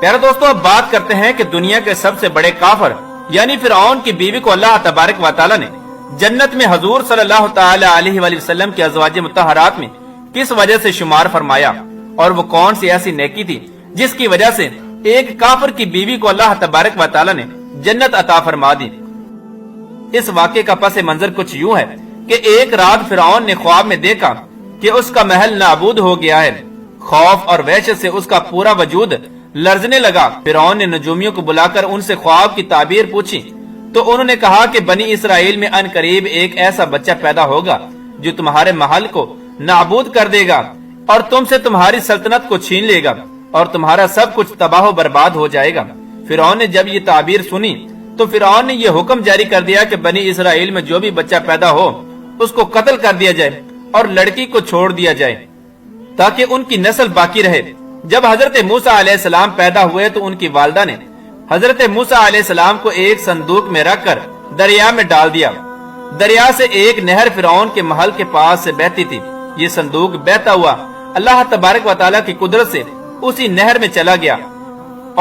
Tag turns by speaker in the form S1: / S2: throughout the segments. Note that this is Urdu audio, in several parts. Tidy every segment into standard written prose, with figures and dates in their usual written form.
S1: پیارے دوستوں، اب بات کرتے ہیں کہ دنیا کے سب سے بڑے کافر یعنی فرعون کی بیوی کو اللہ تبارک و تعالی نے جنت میں حضور صلی اللہ تعالی علیہ وآلہ وسلم کی ازواج مطہرات میں کس وجہ سے شمار فرمایا، اور وہ کون سی ایسی نیکی تھی جس کی وجہ سے ایک کافر کی بیوی کو اللہ تبارک و تعالی نے جنت عطا فرما دی۔ اس واقعے کا پس منظر کچھ یوں ہے کہ ایک رات فرعون نے خواب میں دیکھا کہ اس کا محل نابود ہو گیا ہے۔ خوف اور وحشت سے اس کا پورا وجود لرزنے لگا۔ فرعون نے نجومیوں کو بلا کر ان سے خواب کی تعبیر پوچھی تو انہوں نے کہا کہ بنی اسرائیل میں ان قریب ایک ایسا بچہ پیدا ہوگا جو تمہارے محل کو نابود کر دے گا اور تم سے تمہاری سلطنت کو چھین لے گا اور تمہارا سب کچھ تباہ و برباد ہو جائے گا۔ فرعون نے جب یہ تعبیر سنی تو فرعون نے یہ حکم جاری کر دیا کہ بنی اسرائیل میں جو بھی بچہ پیدا ہو اس کو قتل کر دیا جائے اور لڑکی کو چھوڑ دیا جائے تاکہ ان کی نسل باقی رہے۔ جب حضرت موسیٰ علیہ السلام پیدا ہوئے تو ان کی والدہ نے حضرت موسیٰ علیہ السلام کو ایک صندوق میں رکھ کر دریا میں ڈال دیا۔ دریا سے ایک نہر فرعون کے محل کے پاس سے بہتی تھی۔ یہ صندوق بہتا ہوا اللہ تبارک و تعالیٰ کی قدرت سے اسی نہر میں چلا گیا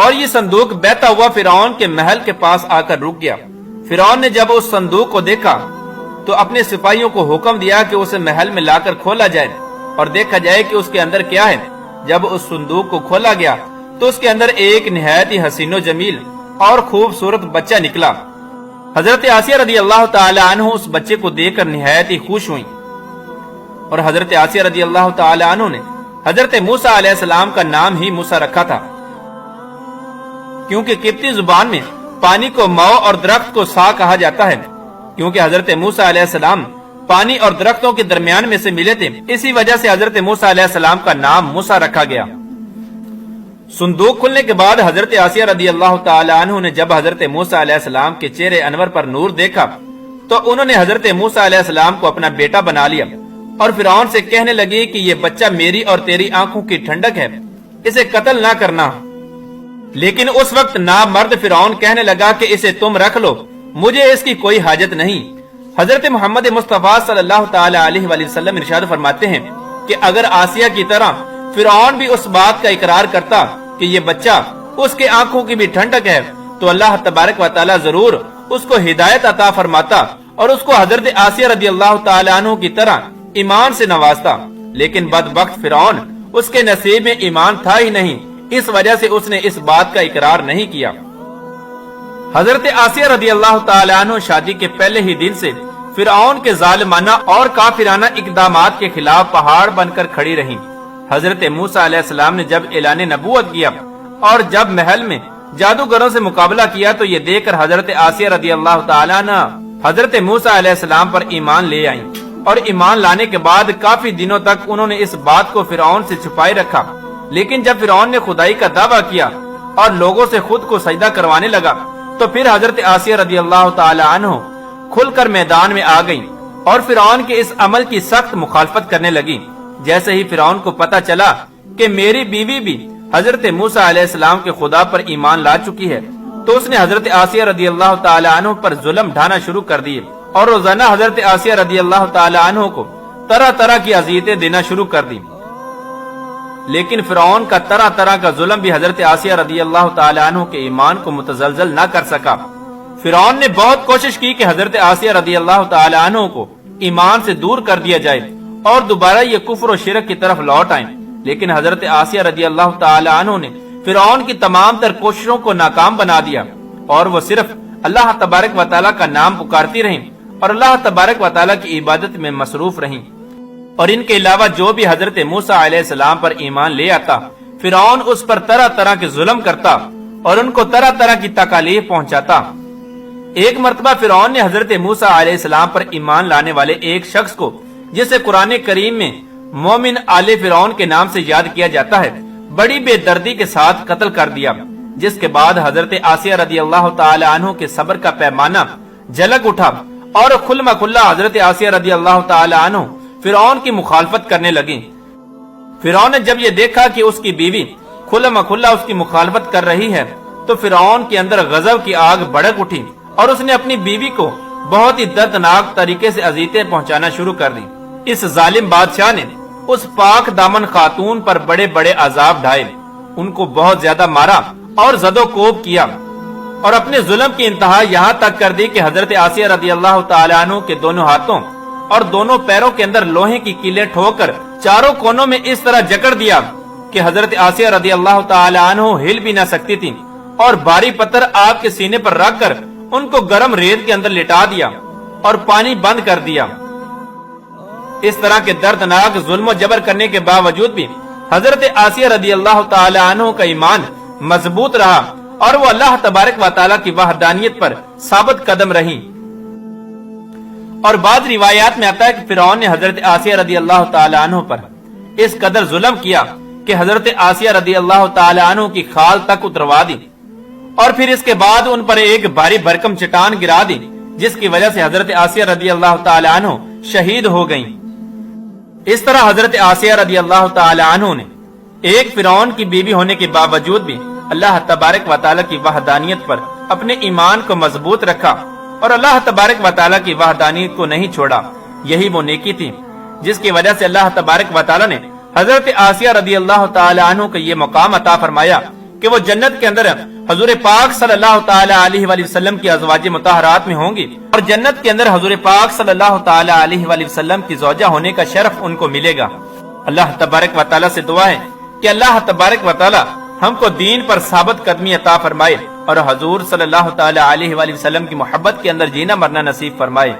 S1: اور یہ صندوق بہتا ہوا فرعون کے محل کے پاس آ کر رک گیا۔ فرعون نے جب اس صندوق کو دیکھا تو اپنے سپاہیوں کو حکم دیا کہ اسے محل میں لا کر کھولا جائے اور دیکھا جائے کہ اس کے اندر کیا ہے۔ جب اس صندوق کو کھولا گیا تو اس کے اندر ایک نہایت ہی حسین و جمیل اور خوبصورت بچہ نکلا۔ حضرت آسیہ رضی اللہ تعالی عنہ اس بچے کو دیکھ کر نہایت ہی خوش ہوئیں اور حضرت آسیہ رضی اللہ تعالی عنہ نے حضرت موسیٰ علیہ السلام کا نام ہی موسیٰ رکھا تھا، کیونکہ قبطی زبان میں پانی کو مو اور درخت کو سا کہا جاتا ہے۔ کیونکہ حضرت موسیٰ علیہ السلام پانی اور درختوں کے درمیان میں سے ملے تھے، اسی وجہ سے حضرت موسیٰ علیہ السلام کا نام موسیٰ رکھا گیا۔ صندوق کھلنے کے بعد حضرت آسیہ رضی اللہ تعالی عنہ نے جب حضرت موسیٰ علیہ السلام کے چہرے انور پر نور دیکھا تو انہوں نے حضرت موسیٰ علیہ السلام کو اپنا بیٹا بنا لیا اور فرعون سے کہنے لگی کہ یہ بچہ میری اور تیری آنکھوں کی ٹھنڈک ہے، اسے قتل نہ کرنا۔ لیکن اس وقت نامرد فرعون کہنے لگا کہ اسے تم رکھ لو، مجھے اس کی کوئی حاجت نہیں۔ حضرت محمد مصطفیٰ صلی اللہ تعالی علیہ وآلہ وسلم ارشاد فرماتے ہیں کہ اگر آسیہ کی طرح فرعون بھی اس بات کا اقرار کرتا کہ یہ بچہ اس کے آنکھوں کی بھی ٹھنڈک ہے تو اللہ تبارک و تعالی ضرور اس کو ہدایت عطا فرماتا اور اس کو حضرت آسیہ رضی اللہ تعالی عنہ کی طرح ایمان سے نوازتا۔ لیکن بدبخت فرعون، اس کے نصیب میں ایمان تھا ہی نہیں، اس وجہ سے اس نے اس بات کا اقرار نہیں کیا۔ حضرت آسیہ رضی اللہ تعالی عنہ شادی کے پہلے ہی دن سے فرعون کے ظالمانہ اور کافرانہ اقدامات کے خلاف پہاڑ بن کر کھڑی رہیں۔ حضرت موسیٰ علیہ السلام نے جب اعلان نبوت کیا اور جب محل میں جادوگروں سے مقابلہ کیا تو یہ دیکھ کر حضرت آسیہ رضی اللہ تعالی عنہ حضرت موسیٰ علیہ السلام پر ایمان لے آئیں، اور ایمان لانے کے بعد کافی دنوں تک انہوں نے اس بات کو فرعون سے چھپائے رکھا۔ لیکن جب فرعون نے خدائی کا دعویٰ کیا اور لوگوں سے خود کو سجدہ کروانے لگا تو پھر حضرت آسیہ رضی اللہ تعالی عنہ کھل کر میدان میں آ گئیں اور فرعون کے اس عمل کی سخت مخالفت کرنے لگی۔ جیسے ہی فرعون کو پتا چلا کہ میری بیوی بھی حضرت موسیٰ علیہ السلام کے خدا پر ایمان لا چکی ہے تو اس نے حضرت آسیہ رضی اللہ تعالی عنہ پر ظلم ڈھانا شروع کر دیے اور روزانہ حضرت آسیہ رضی اللہ تعالی عنہ کو طرح طرح کی اذیتیں دینا شروع کر دی۔ لیکن فرعون کا طرح طرح کا ظلم بھی حضرت آسیہ رضی اللہ تعالی عنہ کے ایمان کو متزلزل نہ کر سکا۔ فرعون نے بہت کوشش کی کہ حضرت آسیہ رضی اللہ تعالی عنہ کو ایمان سے دور کر دیا جائے اور دوبارہ یہ کفر و شرک کی طرف لوٹ آئیں، لیکن حضرت آسیہ رضی اللہ تعالی عنہ نے فرعون کی تمام تر کوششوں کو ناکام بنا دیا اور وہ صرف اللہ تبارک و تعالیٰ کا نام پکارتی رہیں اور اللہ تبارک و تعالیٰ کی عبادت میں مصروف رہیں۔ اور ان کے علاوہ جو بھی حضرت موسیٰ علیہ السلام پر ایمان لے آتا فرعون اس پر طرح طرح کے ظلم کرتا اور ان کو طرح طرح کی تکالیف پہنچاتا۔ ایک مرتبہ فرعون نے حضرت موسیٰ علیہ السلام پر ایمان لانے والے ایک شخص کو، جسے قرآن کریم میں مومن آل فرعون کے نام سے یاد کیا جاتا ہے، بڑی بے دردی کے ساتھ قتل کر دیا، جس کے بعد حضرت آسیہ رضی اللہ تعالی عنہ کے صبر کا پیمانہ جھلک اٹھا اور کھلم کھلا حضرت آسیہ رضی اللہ تعالی عنہ فرعون کی مخالفت کرنے لگی۔ فرعون نے جب یہ دیکھا کہ اس کی بیوی کھلم کھلا اس کی مخالفت کر رہی ہے تو فرعون کے اندر غضب کی آگ بھڑک اٹھی اور اس نے اپنی بیوی کو بہت ہی دردناک طریقے سے اذیتیں پہنچانا شروع کر دی۔ اس ظالم بادشاہ نے اس پاک دامن خاتون پر بڑے بڑے عذاب ڈھائے، ان کو بہت زیادہ مارا اور زد و کوب کیا اور اپنے ظلم کی انتہا یہاں تک کر دی کہ حضرت آسیہ رضی اللہ تعالیٰ عنہ کے دونوں ہاتھوں اور دونوں پیروں کے اندر لوہے کی کیلیں ٹھوک کر چاروں کونوں میں اس طرح جکڑ دیا کہ حضرت آسیہ رضی اللہ تعالیٰ عنہ ہل بھی نہ سکتی تھی، اور بھاری پتھر آپ کے سینے پر رکھ کر ان کو گرم ریت کے اندر لٹا دیا اور پانی بند کر دیا۔ اس طرح کے دردناک ظلم و جبر کرنے کے باوجود بھی حضرت آسیہ رضی اللہ تعالی عنہ کا ایمان مضبوط رہا اور وہ اللہ تبارک و تعالی کی وحدانیت پر ثابت قدم رہی۔ اور بعض روایات میں آتا ہے کہ فرعون نے حضرت آسیہ رضی اللہ تعالی عنہ پر اس قدر ظلم کیا کہ حضرت آسیہ رضی اللہ تعالی عنہ کی خال تک اتروا دی، اور پھر اس کے بعد ان پر ایک بھاری بھرکم چٹان گرا دی، جس کی وجہ سے حضرت آسیہ رضی اللہ تعالی عنہ شہید ہو گئیں۔ اس طرح حضرت آسیہ رضی اللہ تعالی عنہ نے ایک فرعون کی بیوی ہونے کے باوجود بھی اللہ تبارک و تعالی کی وحدانیت پر اپنے ایمان کو مضبوط رکھا اور اللہ تبارک و تعالی کی وحدانیت کو نہیں چھوڑا۔ یہی وہ نیکی تھی جس کی وجہ سے اللہ تبارک و تعالی نے حضرت آسیہ رضی اللہ تعالی عنہ کو یہ مقام عطا فرمایا کہ وہ جنت کے اندر حضور پاک صلی اللہ تعالی علیہ وآلہ وسلم کی ازواج مطہرات میں ہوں گی، اور جنت کے اندر حضور پاک صلی اللہ تعالی علیہ وآلہ وسلم کی زوجہ ہونے کا شرف ان کو ملے گا۔ اللہ تبارک و تعالی سے دعا ہے کہ اللہ تبارک و تعالی ہم کو دین پر ثابت قدمی عطا فرمائے اور حضور صلی اللہ تعالی علیہ وآلہ وسلم کی محبت کے اندر جینا مرنا نصیب فرمائے۔